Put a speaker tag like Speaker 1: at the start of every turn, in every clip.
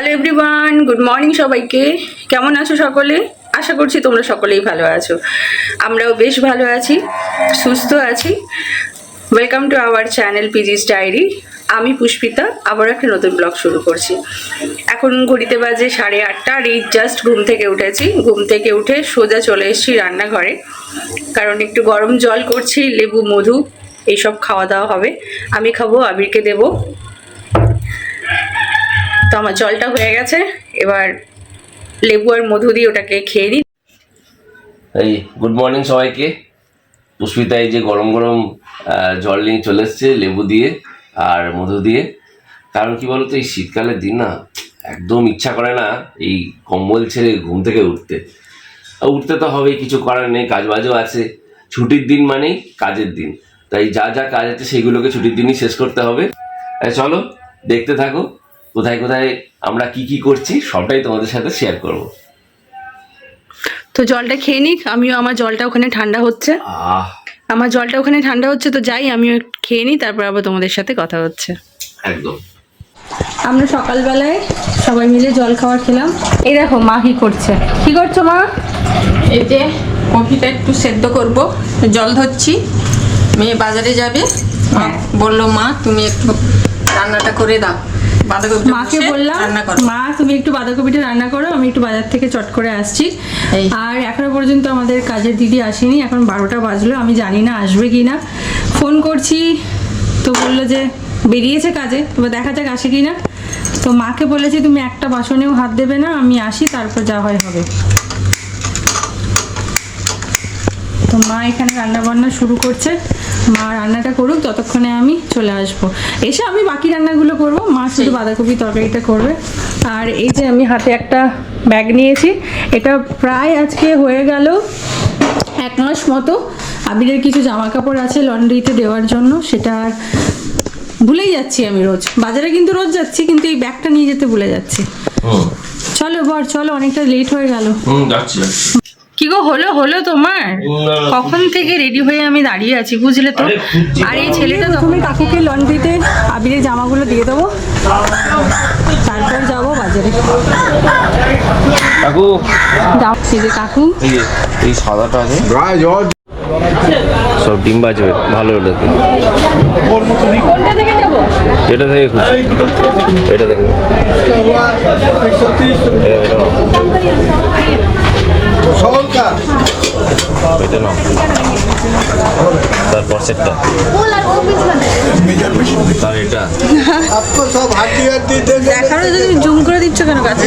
Speaker 1: Hello everyone, good morning সবাইকে। কেমন আছো সকলে? আশা করছি তোমরা সকলেই ভালো আছো। আমরাও বেশ ভালো আছি, সুস্থ আছি। ওয়েলকাম টু আওয়ার চ্যানেল পিজিস ডায়েরি। আমি পুষ্পিতা, আবার একটা নতুন ব্লগ শুরু করছি। এখন ঘড়িতে বাজে 8:30, আর এই জাস্ট ঘুম থেকে উঠেছি। ঘুম থেকে উঠে সোজা চলে এসেছি রান্নাঘরে, কারণ একটু গরম জল করছি, লেবু মধু এইসব খাওয়া দাওয়া হবে। আমি খাবো, আবিরকে দেবো। তো আমার জলটা হয়ে গেছে, এবার লেবু আর মধু দিয়ে ওটাকে খেয়ে নিই।
Speaker 2: এই গুড মর্নিং সবাইকে। পুষ্পিতা এই যে গরম গরম জল নিয়ে চলে এসছে লেবু দিয়ে আর মধু দিয়ে। কারণ কি বলতো, এই শীতকালের দিন না একদম ইচ্ছা করে না এই কম্বল ছেড়ে ঘুম থেকে উঠতে। উঠতে তো হবেই, কিছু করার নেই, কাজ বাজও আছে। ছুটির দিন মানেই কাজের দিন, তাই যা যা কাজ আছে সেগুলোকে ছুটির দিনই শেষ করতে হবে। চলো দেখতে থাকো কোথায় কোথায় আমরা কি কি করছি, সবটাই তোমাদের সাথে শেয়ার করব।
Speaker 1: তো জলটা খেয়ে নিক, আমিও। আমার জলটা ওখানে ঠান্ডা হচ্ছে, তো যাই আমিও খেয়ে নিই, তারপর আবার তোমাদের সাথে কথা হচ্ছে।
Speaker 2: একদম।
Speaker 1: আমরা সকালবেলায় সবাই মিলে জল খাবার খেলাম। এই দেখো মা কি করছে। কি করছো মা?
Speaker 3: এই যে কফিটা একটু সেদ্ধ করব, জল ধরছি। মেয়ে বাজারে যাবে, বললো মা তুমি একটু রান্নাটা করে দাও।
Speaker 1: মাকে বললাম মা তুমি একটু বাঁধাকপিটা রান্না করো, আমি একটু বাজার থেকে চট করে আসছি। আর এখনো পর্যন্ত আমাদের কাজের দিদি আসেনি, এখন 12টা বাজলো। আমি জানি না আসবে কি না, ফোন করছি তো বললো যে বেরিয়েছে কাজে, এবার দেখা যাক আসে কি না। তো মাকে বলেছি তুমি একটা বাসনেও হাত দেবে না, আমি আসি, তারপর যা হয় হবে। তো মা এখানে রান্না বান্না শুরু করছে, মা রান্নাটা করুক, ততক্ষণে আমি চলে আসবো। এসে আমি বাকি রান্নাগুলো করব, মা শুধু বাঁধাকপি তরকারিটা করবে। আর এই যে আমি হাতে একটা ব্যাগ নিয়েছি, এটা প্রায় আজকে হয়ে গেল 1 মাস মতো। আবিরের কিছু জামা কাপড় আছে লন্ড্রিতে দেওয়ার জন্য, সেটা আর ভুলেই যাচ্ছি আমি রোজ। বাজারে কিন্তু রোজ যাচ্ছি, কিন্তু এই ব্যাগটা নিয়ে যেতে ভুলে যাচ্ছি। চলো বর, চলো, অনেকটা লেট হয়ে গেল। কি গো, হলো তোমার? কখন থেকে রেডি হয়ে আমি দাঁড়িয়ে আছি, বুঝলে তো। আর এই ছেলেটা তো, তুমি কাকুকে লন্ড্রিতে আবিরের জামাগুলো দিয়ে দেবো, তারপর যাবো বাজারে।
Speaker 2: কাকু
Speaker 1: যাও, এই যে কাকু,
Speaker 2: এই সাদাটা আছে, সব ডিম বাজবে ভালো হলো। এটা থেকে খুশি, এটা থেকে এটা নাও, তারপর সেটটা, তার এটা
Speaker 1: দেখানো যদি জুম করে দিচ্ছ কেন কাছে?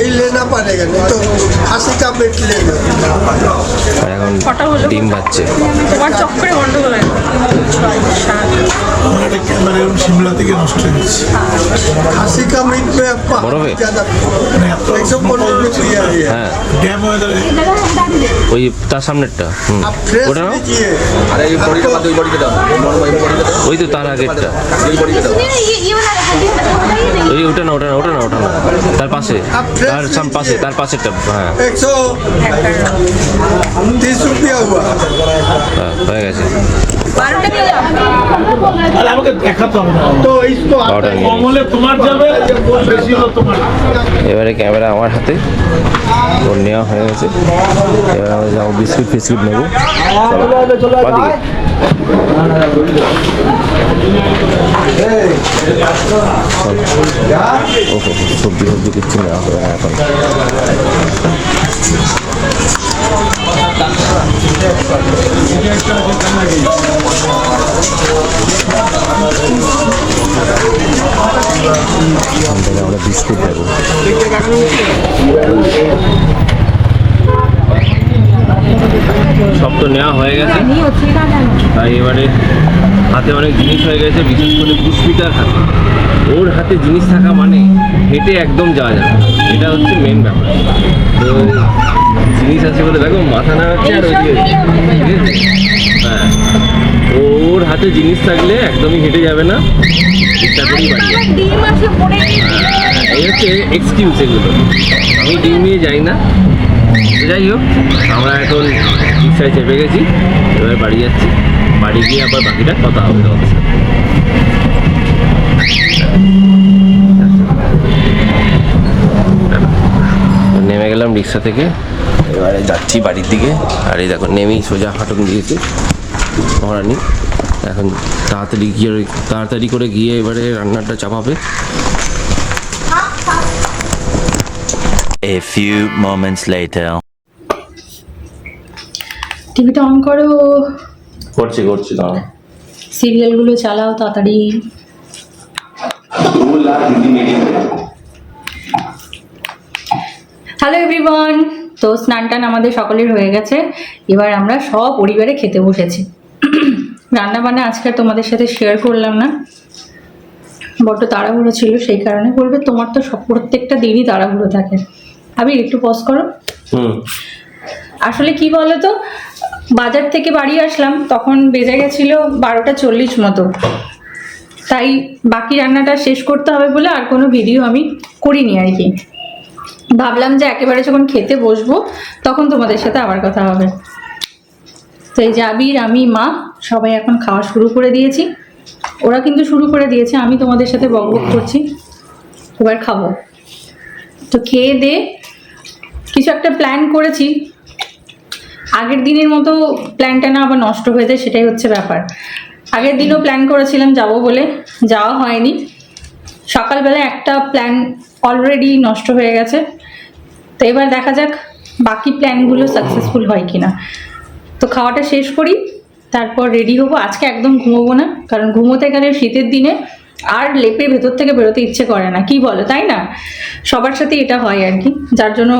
Speaker 2: এখন ডিম ভাজছে।
Speaker 1: তোমার চক্করে গন্ডগোল হয়।
Speaker 4: शिमला থেকে নষ্ট হয়ে গেছে।
Speaker 2: বরফে হ্যাঁ,
Speaker 4: ড্যাম ওয়েদারে
Speaker 2: ওই তার সামনেরটা, ওটা নাও। ওই তো তার আগেরটা, ওই ওটা না, তার পাশে, তার পাশেরটা। হ্যাঁ
Speaker 5: 30 रुपया हुआ।
Speaker 2: হয়ে গেছে।
Speaker 4: আমাকে দেখাতে হবে না তো, इसको কমলে তোমার যাবে, বেশি হলো তোমার।
Speaker 2: এবারে ক্যামেরা আমার হাতে, ওর নেওয়া হয়ে গেছে। এবার আমরা যাবো বিস্কুট ফিস্কুট নেবো। ওহো, সবজি কিচ্ছু নেওয়া হবে না এখন। আমরা বিস্কুট দেবো। সব তো নেওয়া হয়ে গেছে, তাই এবারে হাতে অনেক জিনিস হয়ে গেছে, বিশেষ করে পুষ্পিতার হাতে। ওর হাতে জিনিস থাকা মানে হেঁটে একদম যাওয়া যাবে, এটা হচ্ছে মেন ব্যাপার। তো জিনিস আছে বলে দেখো মাথা নাড়াচ্ছে, আর হ্যাঁ, ওর হাতে জিনিস থাকলে একদমই হেঁটে যাবে না, চেষ্টা করেই বাড়ি। এই হচ্ছে এক্সকিউজ এগুলো, আমি ডিম নিয়ে যাই না। যাই হোক, আমরা এখন রিক্সায় চেপে গেছি, এবার বাড়ি যাচ্ছি। বাড়ি গিয়ে আবার বাকিটা কথা হবে তোমাদের সাথে। রিক্সা থেকে এবারে যাচ্ছি বাড়ির দিকে। আর এই দেখো নেমেই সোজা হাঁটুন দিয়েছে মহারানি। এখন তাড়াতাড়ি করে গিয়ে এবারে রান্নাটা চাপাবে।
Speaker 5: A few moments later.
Speaker 1: টিভিটা অন করো,
Speaker 2: করছি দাও।
Speaker 1: সিরিয়ালগুলো চালাও তাড়াতাড়ি। হ্যালো এভরিওয়ান, তো স্নান টান আমাদের সকলের হয়ে গেছে। এবার আমরা সব পরিবারে খেতে বসেছি। রান্না বান্না আজকে আর তোমাদের সাথে শেয়ার করলাম না, বড্ড তাড়াহুড়ো ছিল, সেই কারণে। বলবে তোমার তো সব প্রত্যেকটা দিনই তাড়াহুড়ো থাকে। আমি একটু পজ করো। আসলে কি বলো তো, বাজার থেকে বাড়ি আসলাম তখন বেজে গেছিল 12:40 মতো। তাই বাকি রান্নাটা শেষ করতে হবে বলে আর কোনো ভিডিও আমি করিনি আর কি। ভাবলাম যে একেবারে যখন খেতে বসবো তখন তোমাদের সাথে আবার কথা হবে। তো এই যে আবির, আমি, মা সবাই এখন খাওয়া শুরু করে দিয়েছি। ওরা কিন্তু শুরু করে দিয়েছে, আমি তোমাদের সাথে বকবক করছি। এবার খাবো। তো খেয়ে দে কিছু একটা প্ল্যান করেছি, আগের দিনের মতো প্ল্যানটা না আবার নষ্ট হয়ে যায়, সেটাই হচ্ছে ব্যাপার। আগের দিনও প্ল্যান করেছিলাম যাব বলে, যাওয়া হয়নি। সকালবেলা একটা প্ল্যান অলরেডি নষ্ট হয়ে গেছে। তো এবার দেখা যাক বাকি প্ল্যানগুলো সাকসেসফুল হয় কিনা। তো খাওয়াটা শেষ করি, তারপর রেডি হবো। আজকে একদম ঘুমোবো না, কারণ ঘুমোতে গেলে শীতের দিনে আর লেপের ভেতর থেকে বেরোতে ইচ্ছে করে না, কি বলো, তাই না? সবার সাথে এটা হয় আর কি, যার জন্য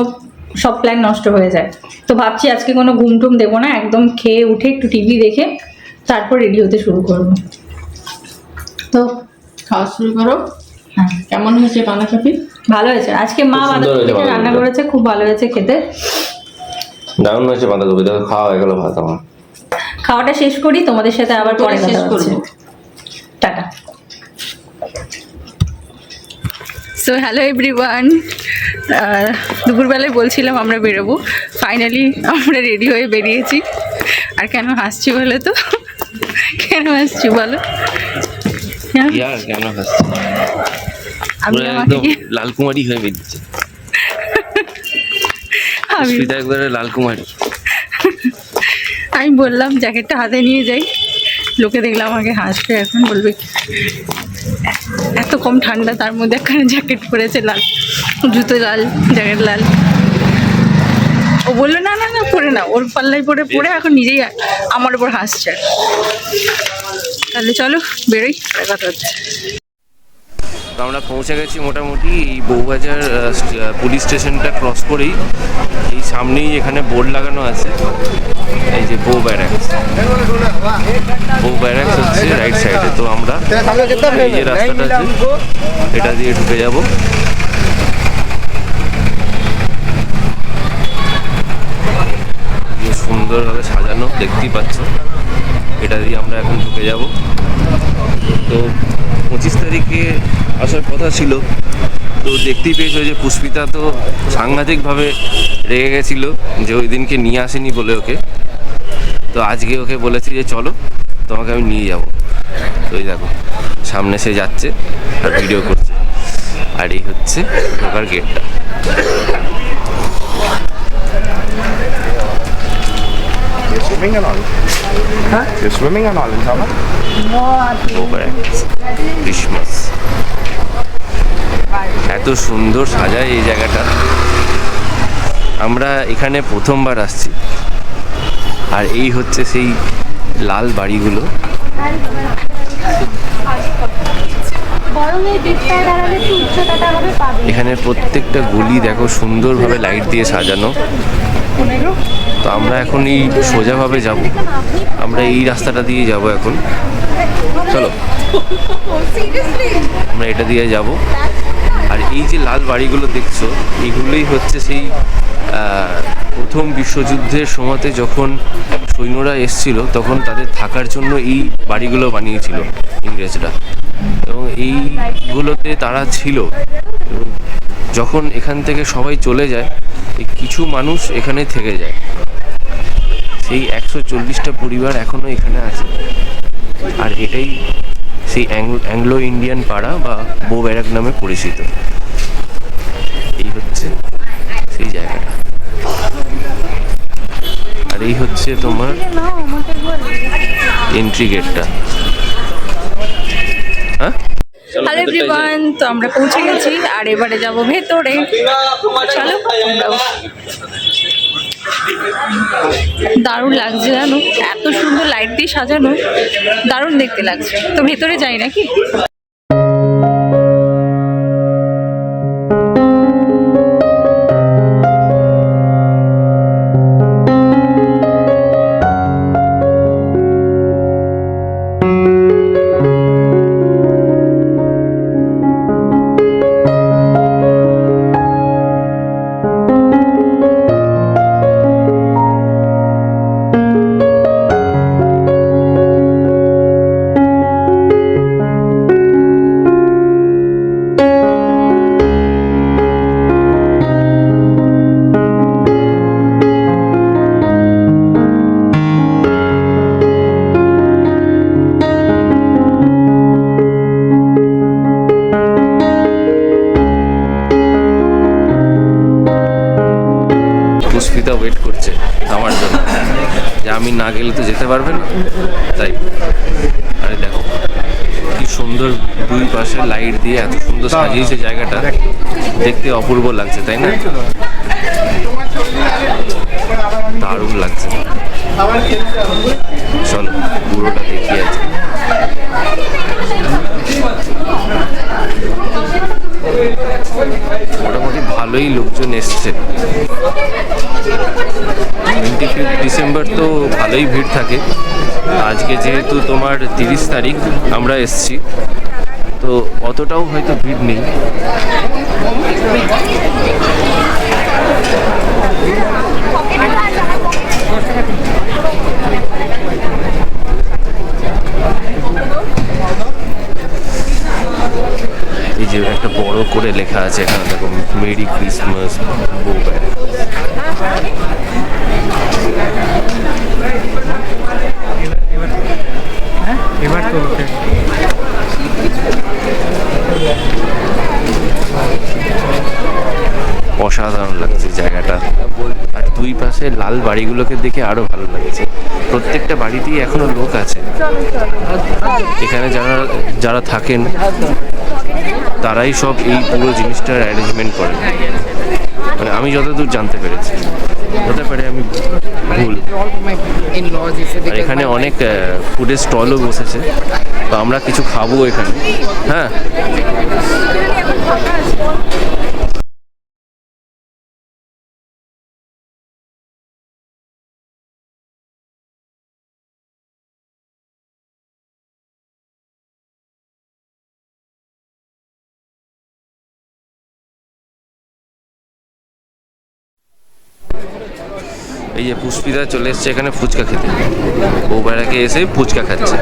Speaker 1: সব প্ল্যান নষ্ট হয়ে যায়। তো ভাবছি আজকে কোনো ঘুম টুম দেবো না, একদম খেয়ে উঠে একটু টিভি দেখে তারপর রেডি হতে শুরু করবো। তো
Speaker 3: খাওয়া শুরু করো।
Speaker 1: হ্যাঁ,
Speaker 3: কেমন হয়েছে বাঁধাকপি?
Speaker 1: ভালো হয়েছে। আজকে মা
Speaker 2: খুব সুন্দর হয়েছে
Speaker 1: বাঁধাকপিটা রান্না
Speaker 2: বাঁধাকপিটা।
Speaker 1: করেছে, খুব ভালো হয়েছে খেতে।
Speaker 2: দারুণ হয়েছে বাঁধাকপি, দেখো খাওয়া হয়ে গেল ভাত আমার।
Speaker 1: খাওয়াটা শেষ করি, তোমাদের সাথে আবার পরে
Speaker 3: শেষ
Speaker 1: কথা
Speaker 3: করবো।
Speaker 1: হচ্ছে। টাটা। সো হ্যালো এভরিওয়ান, দুপুরবেলায় বলছিলাম আমরা বেরোবো, ফাইনালি আমরা রেডি হয়ে বেরিয়েছি। আর কেন হাসছি বলো তো, কেন হাসছি বলো? হ্যাঁ,
Speaker 2: ইয়ার কেন হাসছে?
Speaker 1: আমি
Speaker 2: পুরো
Speaker 1: আমাকে
Speaker 2: একদম লালকুমারী হয়ে বেরিয়েছে।
Speaker 1: আমি
Speaker 2: সুবিধা একবারে লালকুমারী।
Speaker 1: আমি বললাম জ্যাকেটটা হাতে নিয়ে যাই, লোকে দেখলাম আমাকে হাসবে, এখন বলবে এত কম ঠান্ডা তার মধ্যে একখানে জ্যাকেট পরেছে, লাল জুতো লাল, জ্যাকেট লাল। ও বললো না না না পরে না, ওর পাল্লায় পরে পরে এখন নিজেই আমার উপর হাসছে। তাহলে চলো বেরোই, পরে কথা হচ্ছে।
Speaker 2: তো আমরা পৌঁছে গেছি মোটামুটি এই বউবাজার পুলিশ স্টেশনটা ক্রস করেই। এই সামনেই এখানে বোর্ড লাগানো আছে, এই যে বউ ব্যারাক্স। বউ ব্যারাক্স হচ্ছে রাইট সাইডে। তো আমরা এই যে রাস্তাটা আছে এটা দিয়ে ঢুকে যাব। সুন্দরভাবে সাজানো দেখতেই পাচ্ছ, এটা দিয়ে আমরা এখন ঢুকে যাব। তো 25 তারিখে আসার কথা ছিল, তো দেখতেই পেয়েছো যে পুষ্পিতা তো সাংঘাতিকভাবে রেগে গেছিলো যে ওই দিনকে নিয়ে আসেনি বলে ওকে। তো আজকে ওকে বলেছি যে চলো তোমাকে আমি নিয়ে যাব। তো এই দেখো সামনে সে যাচ্ছে আর ভিডিও করছে, আর এই হচ্ছে ঢোকার গেটটা।
Speaker 6: Swimming and all. Huh? You're swimming and all in summer?
Speaker 2: Christmas এত সুন্দর সাজায় এই জায়গাটা। আমরা এখানে প্রথমবার আসছি, আর এই হচ্ছে সেই লাল বাড়িগুলো। এখানে প্রত্যেকটা গলি দেখো সুন্দরভাবে লাইট দিয়ে সাজানো। তো আমরা এখন এই সোজাভাবে যাব, আমরা এই রাস্তাটা দিয়ে যাব এখন। চলো আমরা এটা দিয়ে যাব। আর এই যে লাল বাড়িগুলো দেখছো, এগুলোই হচ্ছে সেই প্রথম বিশ্বযুদ্ধের সময়তে যখন সৈন্যরা এসছিল তখন তাদের থাকার জন্য এই বাড়িগুলো বানিয়েছিল ইংরেজরা, এবং এইগুলোতে তারা ছিল। এবং যখন এখান থেকে সবাই চলে যায়, কিছু মানুষ এখানে থেকে যায়। সেই 140টা পরিবার এখনো এখানে আছে। আর এটাই সেই অ্যাংলো ইন্ডিয়ান পাড়া বা বউ ব্যারাক নামে পরিচিত। এই হচ্ছে সেই জায়গাটা। আর এই হচ্ছে তোমার এন্ট্রি গেটটা। হ্যাঁ,
Speaker 1: হ্যালো এভরিওয়ান, তো আমরা পৌঁছে গেছি আর এবারে যাব ভেতরে। চলো আমরাও। দারুণ লাগছে জানো, এত সুন্দর লাইট দিয়ে সাজানো, দারুণ দেখতে লাগছে। তো ভেতরে যাই নাকি?
Speaker 2: পুষ্পিতা ওয়েট করছে আমার জন্য, যে আমি না গেলে তো যেতে পারবে না, তাই। আরে দেখো কি সুন্দর, দুই পাশে লাইট দিয়ে এত সুন্দর সাজিয়েছে জায়গাটা, দেখতে অপূর্ব লাগছে, তাই না? দারুণ লাগছে। চলো পুরোটা দেখি আছে। মোটামুটি ভালোই লোকজন এসছে। 25 ডিসেম্বর তো ভালোই ভিড় থাকে। আজকে যেহেতু তোমার 30 তারিখ আমরা এসছি, তো অতটাও হয়তো ভিড় নেই। এই যে একটা বড় করে লেখা আছে এখানে, দেখো, মেরি ক্রিসমাস বউবাড়ি।
Speaker 4: এবার তো
Speaker 2: অসাধারণ লাগছে জায়গাটা। আর দুই পাশে লাল বাড়িগুলোকে দেখে আরো ভালো লাগছে। প্রত্যেকটা বাড়িতেই এখনো লোক আছে। এখানে যারা যারা থাকেন তারাই সব এই পুরো জিনিসটার অ্যারেঞ্জমেন্ট করেন, মানে আমি যতদূর জানতে পেরেছি। হতে পারে আমি ভুল। আর এখানে অনেক ফুডের স্টলও বসেছে, তো আমরা কিছু খাবো এখানে। হ্যাঁ, এই যে পুষ্পিতা চলে এসছে এখানে ফুচকা খেতে। বউবাড়াকে এসে ফুচকা খাচ্ছে।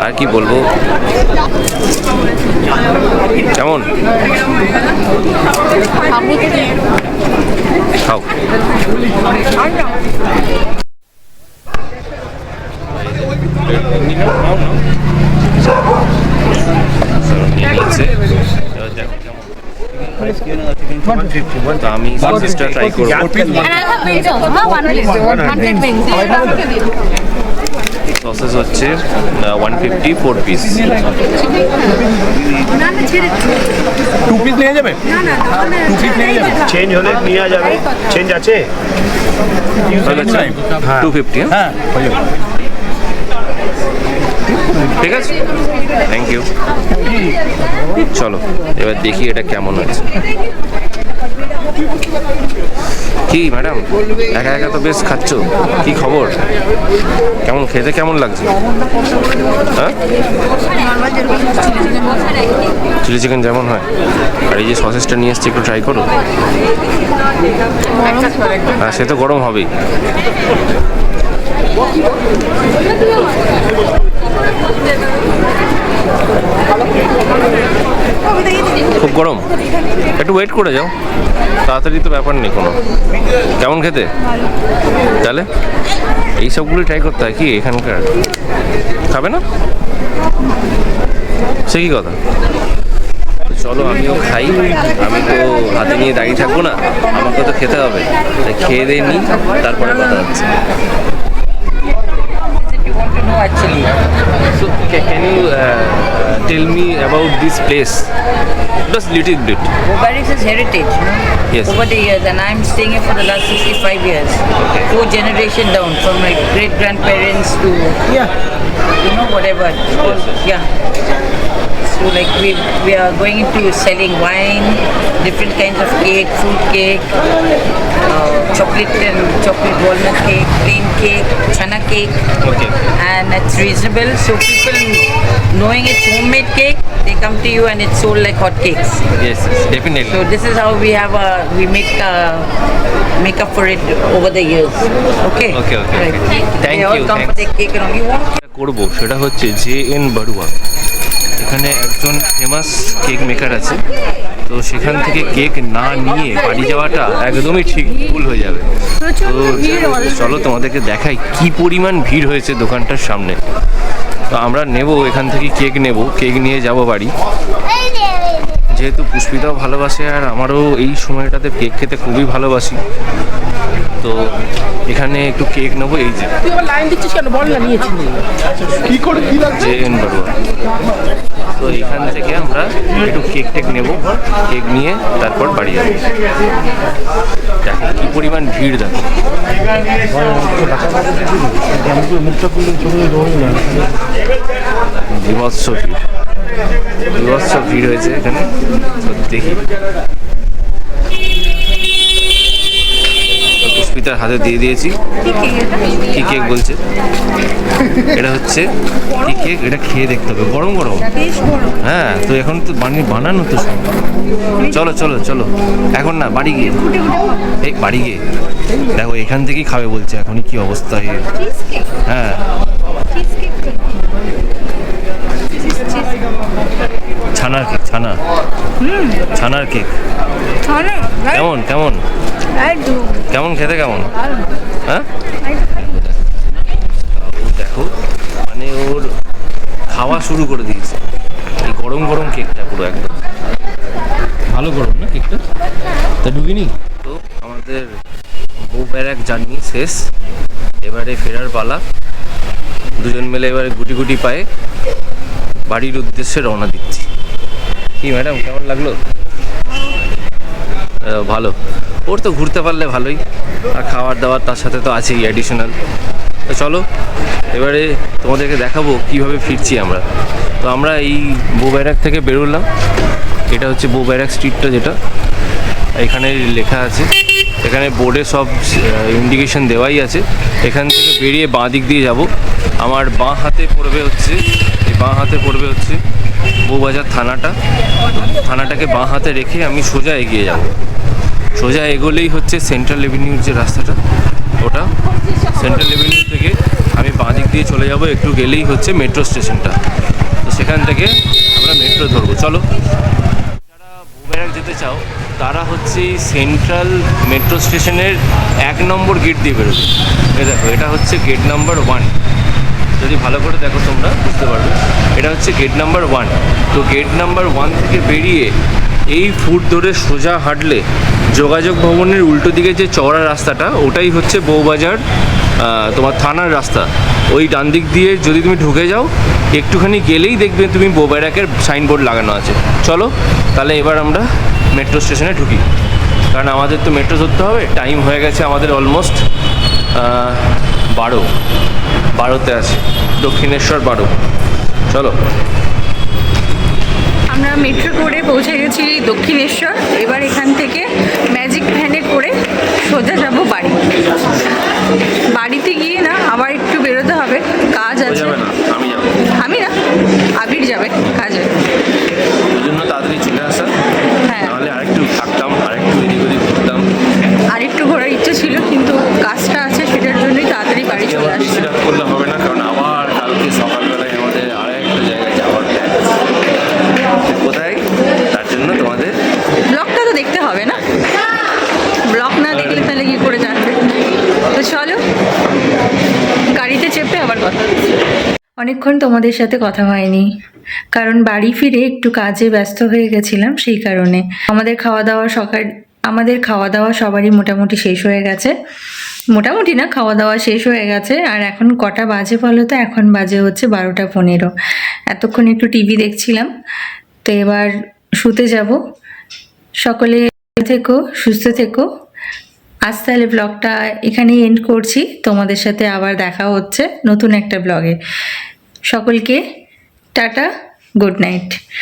Speaker 2: আর কি বলবো, কেমন খাও। তো আমি সসেসটা ট্রাই করবো। সসেস হচ্ছে 150 4 পিস।
Speaker 6: 2 পিস নিয়ে যাবে? 2 পিস নিয়ে যাবে? চেঞ্জ হলে নিয়ে যাবে। চেঞ্জ আছে?
Speaker 2: 250।
Speaker 6: হ্যাঁ, হয়ে যাবে।
Speaker 2: ঠিক আছে, থ্যাংক ইউ। চলো এবার দেখি এটা কেমন আছে। কি ম্যাডাম, একা একা তো বেশ খাচ্ছ, কি খবর? কেমন খেতে, কেমন লাগছে? হ্যাঁ, চিলি চিকেন যেমন হয়। আর এই যে সসেসটা নিয়ে এসছি, একটু ট্রাই করো। হ্যাঁ, সে তো গরম হবেই। খুব গরম, একটু ওয়েট করে যাও, তাড়াতাড়ি তো ব্যাপার নেই কোনো। কেমন খেতে? তাহলে এইসবগুলোই ট্রাই করতে হয় কি এখানকার? খাবে না? সে কি কথা? চলো আমিও খাই, আমি তো হাতে নিয়ে দাঁড়িয়ে থাকবো না, আমাকে তো খেতে হবে, তাই খেয়ে দিয়ে নিই, তারপরে কথা হচ্ছে। So can you tell me about this place? Just little bit.
Speaker 7: Barracks is heritage, no?
Speaker 2: Yes.
Speaker 7: Over the years, and I'm staying here for the last 65 years.
Speaker 2: Okay.
Speaker 7: 4 generation down, from my great grandparents to whatever. Yeah. So like we are going into selling wine, different kinds of cake, fruit cake, chocolate walnut cake, plain cake, chana cake.
Speaker 2: Okay.
Speaker 7: And it's reasonable, so people knowing it's homemade cake, they come to you and it's sold like hot cakes.
Speaker 2: Yes, definitely.
Speaker 7: So this is how we make up for it over the years. Okay.
Speaker 2: Okay.
Speaker 7: Right.
Speaker 2: Thank
Speaker 7: They all
Speaker 2: you,
Speaker 7: come for
Speaker 2: thanks.
Speaker 7: their cake and all. You want?
Speaker 2: করব সেটা হচ্ছে JN Barua, এখানে একজন famous cake maker আছে, তো সেখান থেকে cake না নিয়ে বাড়ি যাওয়াটা একদমই ঠিক ভুল হয়ে যাবে। তো চলো তোমাদেরকে দেখাই কি পরিমাণ ভিড় হয়েছে দোকানটার সামনে। তো আমরা নেব এখান থেকে কেক নেব, কেক নিয়ে যাব বাড়ি, যেহেতু পুষ্পিতাও ভালোবাসে আর আমারও এই সময়টাতে কেক খেতে খুবই ভালোবাসি। তো এখানে একটু কেক নেবো, এই যে JN বড়ুয়া। তো এখান থেকে আমরা একটু কেক টেক নেব, কেক নিয়ে তারপর বাড়ি যাবো। দেখো কি পরিমাণ ভিড়, দেখো বিভৎস ভিড়, বিভৎস ভিড় হয়েছে এখানে। তো দেখি পুষ্পিতার হাতে দিয়ে দিয়েছি। কি কেক বলছে? এটা হচ্ছে কি কেক? এটা খেয়ে দেখতে হবে, গরম গরম। হ্যাঁ, তো এখন তো বানানো তো সব। চলো চলো চলো, এখন না, বাড়ি গিয়ে, এই বাড়ি গিয়ে দেখো এখান থেকেই খাবে বলছে। এখনই কি অবস্থা! হ্যাঁ, ছানার কেক, ছানার কেক। কেমন কেমন কেমন খেতে, কেমন? হ্যাঁ, দেখো মানে ওর খাওয়া শুরু করে দিয়েছে এই গরম গরম কেকটা, পুরো একদম ভালো গরম না কেকটা, তা ঢুকিনি। তো আমাদের বউ ব্যারাক জার্নি শেষ, এবারে ফেরার পালা। দুজন মিলে এবারে গুটি গুটি পায়ে বাড়ির উদ্দেশ্যে রওনা দিচ্ছি। কি ম্যাডাম, কেমন লাগলো? ভালো, ওর তো ঘুরতে পারলে ভালোই, আর খাবার দাবার তার সাথে তো আছেই অ্যাডিশনাল। তো চলো এবারে তোমাদেরকে দেখাবো কিভাবে ফিরছি আমরা। তো আমরা এই বউ ব্যারাক থেকে বেরোলাম, এটা হচ্ছে বউ ব্যারাক স্ট্রিটটা, যেটা এখানে লেখা আছে, এখানে বোর্ডে সব ইন্ডিকেশন দেওয়াই আছে। এখান থেকে বেরিয়ে বাঁ দিক দিয়ে যাব। আমার বাঁ হাতে পড়বে হচ্ছে, এই বাঁ হাতে পড়বে হচ্ছে বউবাজার থানাটাকে বাঁ হাতে রেখে আমি সোজা এগিয়ে যাব। সোজা এগোলেই হচ্ছে সেন্ট্রাল এভিনিউর যে রাস্তাটা, ওটা সেন্ট্রাল এভিনিউ থেকে আমি বাঁ দিক দিয়ে চলে যাব, একটু গেলেই হচ্ছে মেট্রো স্টেশনটা। তো সেখান থেকে আমরা মেট্রো ধরবো। চলো, যারা বউ ব্যারাক যেতে চাও তারা হচ্ছে সেন্ট্রাল মেট্রো স্টেশনের 1 নম্বর গেট দিয়ে বেরোবে। দেখো এটা হচ্ছে গেট নাম্বার 1, যদি ভালো করে দেখো তোমরা বুঝতে পারবে, এটা হচ্ছে গেট নাম্বার 1। তো গেট নাম্বার 1 থেকে বেরিয়ে এই ফুট ধরে সোজা হাঁটলে যোগাযোগ ভবনের উল্টো দিকে যে চওড়া রাস্তাটা, ওটাই হচ্ছে বউবাজার তোমার থানার রাস্তা। ওই ডান দিক দিয়ে যদি তুমি ঢুকে যাও, একটুখানি গেলেই দেখবে তুমি বউ ব্যারাকের সাইনবোর্ড লাগানো আছে। চলো তাহলে এবার আমরা মেট্রো স্টেশনে ঢুকি, কারণ আমাদের তো মেট্রো ধরতে হবে। টাইম হয়ে গেছে আমাদের অলমোস্ট 12তে আছে, দক্ষিণেশ্বর 12। চলো,
Speaker 1: আমরা মেট্রো করে পৌঁছে গেছি দক্ষিণেশ্বর। এবার এখান থেকে ম্যাজিক ভ্যানে করে সোজা যাব বাড়ি। বাড়িতে গিয়ে না আবার একটু বেরোতে হবে, কাজ আছে। আমি না, আবির যাবে কাজে,
Speaker 2: ওই জন্য তাড়াতাড়ি চলে আসা।
Speaker 1: হ্যাঁ,
Speaker 2: নাহলে আরেকটু থাকতাম, আরেকটু এদিক ওদিক ঘুরতাম,
Speaker 1: আরেকটু ঘোরার ইচ্ছে ছিল, কিন্তু কাজটা আছে, সেটার জন্যই তাড়াতাড়ি বাড়ি চলে আসছি।
Speaker 2: বেশি রাত করলে হবে না, কারণ আবার কালকে সকালবেলায় আমাদের আরেকটা জায়গায় যাওয়ার প্ল্যান। কোথায়, তার জন্য তোমাদের
Speaker 1: ব্লগটা তো দেখতে হবে না, ব্লগ না দেখলে তাহলে কি করে জানবে। তো চলো, গাড়ি অনেকক্ষণ তোমাদের সাথে কথা হয়নি, কারণ বাড়ি ফিরে একটু কাজে ব্যস্ত হয়ে গেছিলাম, সেই কারণে। আমাদের খাওয়া দাওয়া সবারই মোটামুটি শেষ হয়ে গেছে। মোটামুটি না, খাওয়া দাওয়া শেষ হয়ে গেছে। আর এখন কটা বাজে বলো তো? এখন বাজে হচ্ছে 12:15। এতক্ষণ একটু টিভি দেখছিলাম, তো এবার শুতে যাব। সকলে থেকো, সুস্থ থেকো। আজ তাহলে ব্লগটা এখানেই এন্ড করছি। তোমাদের সাথে আবার দেখা হচ্ছে নতুন একটা ব্লগে। সকলকে টাটা, গুড নাইট।